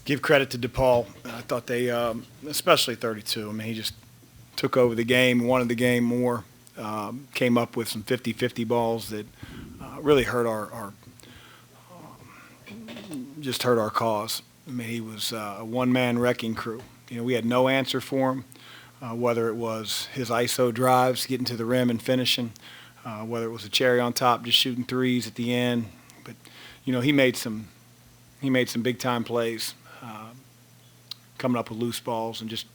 give credit to DePaul. I thought they, especially 32. I mean, he just took over the game, wanted the game more, came up with some 50-50 balls that really hurt our just hurt our cause. I mean, he was a one-man wrecking crew. You know, we had no answer for him, whether it was his ISO drives, getting to the rim and finishing, whether it was a cherry on top, just shooting threes at the end. But, you know, he made some big-time plays, coming up with loose balls and just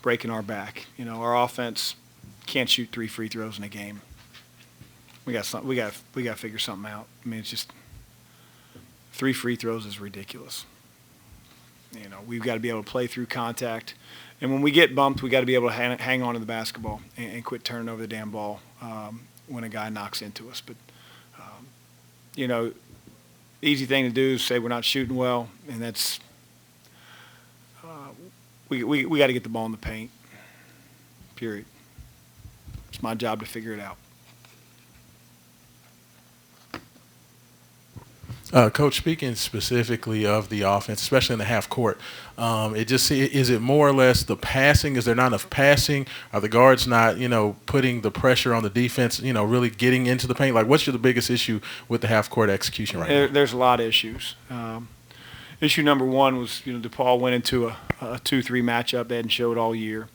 breaking our back. You know, our offense can't shoot 3 free throws in a game. We got to figure something out. I mean, it's just 3 free throws is ridiculous. You know, we've got to be able to play through contact. And when we get bumped, we got to be able to hang on to the basketball and quit turning over the damn ball when a guy knocks into us. But, you know, easy thing to do is say we're not shooting well, and that's we got to get the ball in the paint, period. It's my job to figure it out. Coach, speaking specifically of the offense, especially in the half court, is it more or less the passing? Is there not enough passing? Are the guards not, putting the pressure on the defense, really getting into the paint? Like, what's the biggest issue with the half court execution right now? There's a lot of issues. Issue number one was, DePaul went into a 2-3 matchup they hadn't showed all year,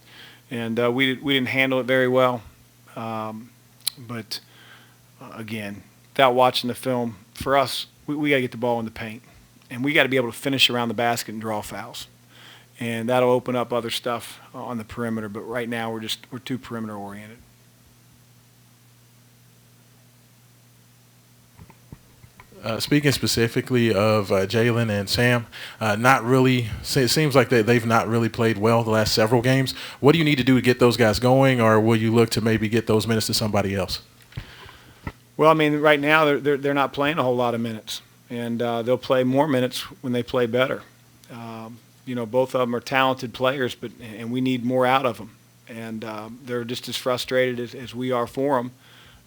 and we didn't handle it very well. But again, without watching the film, for us, we got to get the ball in the paint, and we got to be able to finish around the basket and draw fouls, and that'll open up other stuff on the perimeter. But right now, we're too perimeter oriented. Speaking specifically of Jalen and Sam, not really. It seems like they've not really played well the last several games. What do you need to do to get those guys going, or will you look to maybe get those minutes to somebody else? Well, I mean, right now they're not playing a whole lot of minutes, and they'll play more minutes when they play better. Both of them are talented players, and we need more out of them. And they're just as frustrated as we are for them.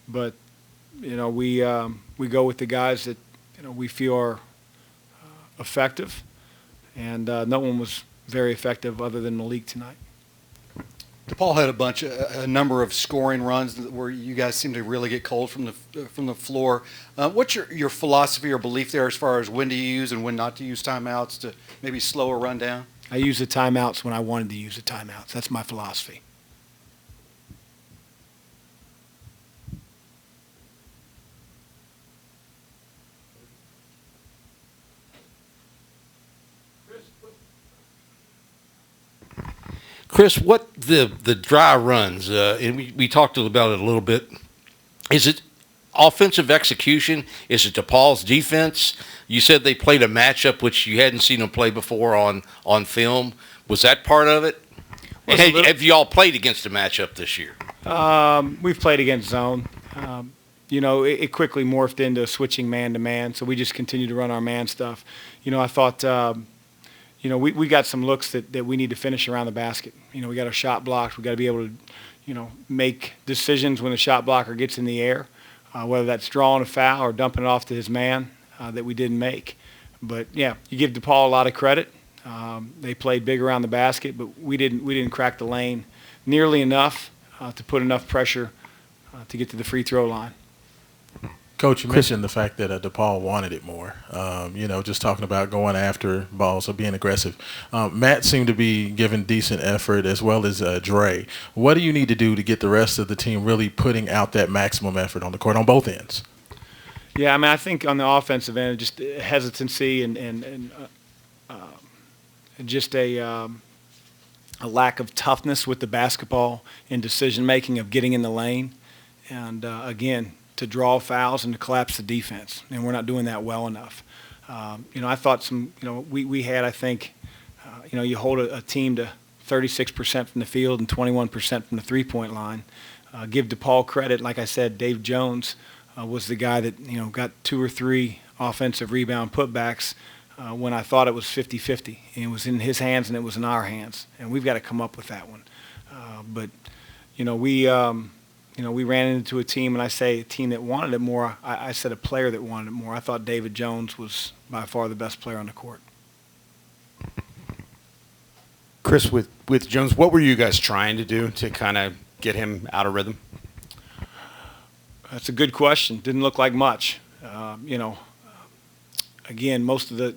But we go with the guys that we feel are effective, and no one was very effective other than Malik tonight. DePaul had a number of scoring runs where you guys seem to really get cold from the floor. What's your philosophy or belief there as far as when to use and when not to use timeouts to maybe slow a run down? I use the timeouts when I wanted to use the timeouts. That's my philosophy. Chris, what the dry runs, and we talked about it a little bit, is it offensive execution? Is it DePaul's defense? You said they played a matchup which you hadn't seen them play before on film. Was that part of it? And have you all played against a matchup this year? We've played against zone. It quickly morphed into switching man-to-man, so we just continued to run our man stuff. I thought we got some looks that we need to finish around the basket. We got our shot blocked. We got to be able to, make decisions when the shot blocker gets in the air, whether that's drawing a foul or dumping it off to his man that we didn't make. But yeah, you give DePaul a lot of credit. They played big around the basket, but we didn't crack the lane nearly enough to put enough pressure to get to the free throw line. Coach, you mentioned the fact that DePaul wanted it more. Just talking about going after balls or being aggressive. Matt seemed to be giving decent effort, as well as Dre. What do you need to do to get the rest of the team really putting out that maximum effort on the court on both ends? Yeah, I mean, I think on the offensive end, just hesitancy and just a lack of toughness with the basketball and decision-making of getting in the lane. And, again, to draw fouls and to collapse the defense, and we're not doing that well enough. I thought we had, I think, you hold a team to 36% from the field and 21% from the three-point line. Give DePaul credit. Like I said, Dave Jones was the guy that, got 2 or 3 offensive rebound putbacks when I thought it was 50-50. And it was in his hands and it was in our hands, and we've got to come up with that one. We ran into a team, and I say a team that wanted it more. I said a player that wanted it more. I thought David Jones was by far the best player on the court. Chris, with Jones, what were you guys trying to do to kind of get him out of rhythm? That's a good question. Didn't look like much. Again, most of the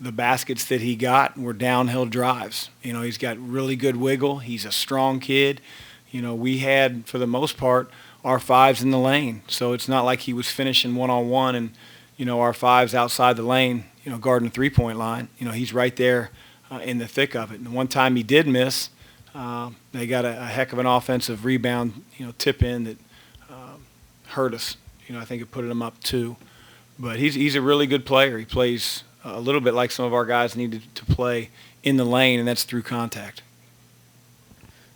baskets that he got were downhill drives. He's got really good wiggle. He's a strong kid. We had, for the most part, our fives in the lane. So it's not like he was finishing one-on-one and, our fives outside the lane, guarding the three-point line. He's right there in the thick of it. And one time he did miss, they got a heck of an offensive rebound, tip in that hurt us. I think it put him up 2. But he's a really good player. He plays a little bit like some of our guys needed to play in the lane, and that's through contact.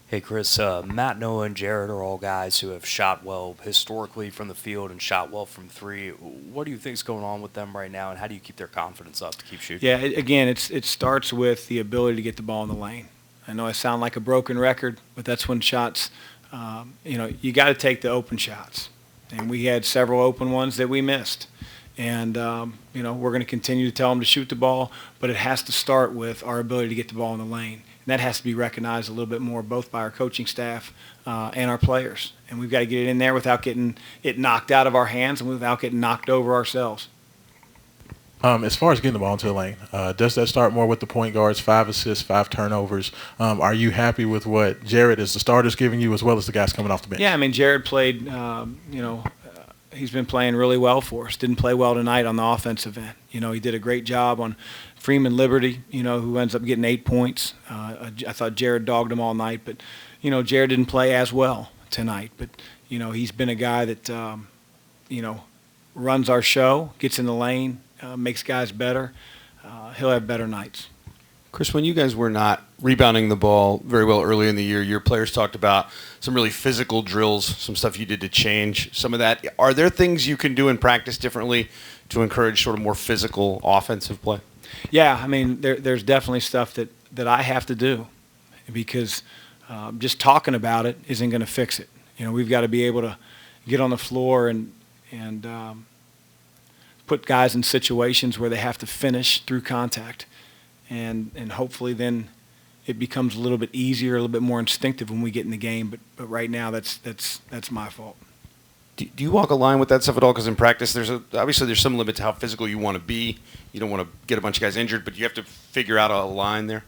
Hey, Chris, Matt, Noah, and Jared are all guys who have shot well historically from the field and shot well from 3. What do you think is going on with them right now, and how do you keep their confidence up to keep shooting? Yeah, again, it starts with the ability to get the ball in the lane. I know I sound like a broken record, but that's when shots, you got to take the open shots. And we had several open ones that we missed. And, we're going to continue to tell them to shoot the ball, but it has to start with our ability to get the ball in the lane. And that has to be recognized a little bit more, both by our coaching staff and our players. And we've got to get it in there without getting it knocked out of our hands and without getting knocked over ourselves. As far as getting the ball into the lane, does that start more with the point guards, 5 assists, 5 turnovers? Are you happy with what Jared as the starter's giving you as well as the guys coming off the bench? Yeah, Jared played, he's been playing really well for us. Didn't play well tonight on the offensive end. He did a great job on Freeman Liberty, who ends up getting 8 points. I thought Jared dogged him all night, but, Jared didn't play as well tonight. But, he's been a guy that, runs our show, gets in the lane, makes guys better. He'll have better nights. Chris, when you guys were not rebounding the ball very well early in the year, your players talked about some really physical drills, some stuff you did to change some of that. Are there things you can do in practice differently to encourage sort of more physical offensive play? Yeah, there's definitely stuff that I have to do because just talking about it isn't going to fix it. We've got to be able to get on the floor and put guys in situations where they have to finish through contact. And hopefully then it becomes a little bit easier, a little bit more instinctive when we get in the game. But right now that's my fault. Do you walk a line with that stuff at all? Because in practice, obviously there's some limit to how physical you want to be. You don't want to get a bunch of guys injured, but you have to figure out a line there.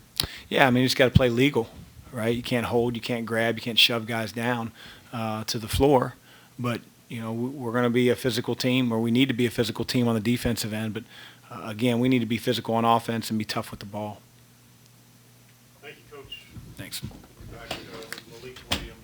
Yeah, you just got to play legal, right? You can't hold, you can't grab, you can't shove guys down to the floor. But we're going to be a physical team, or we need to be a physical team on the defensive end. But again, we need to be physical on offense and be tough with the ball. Thank you, Coach. Thanks. Back, Malik Williams.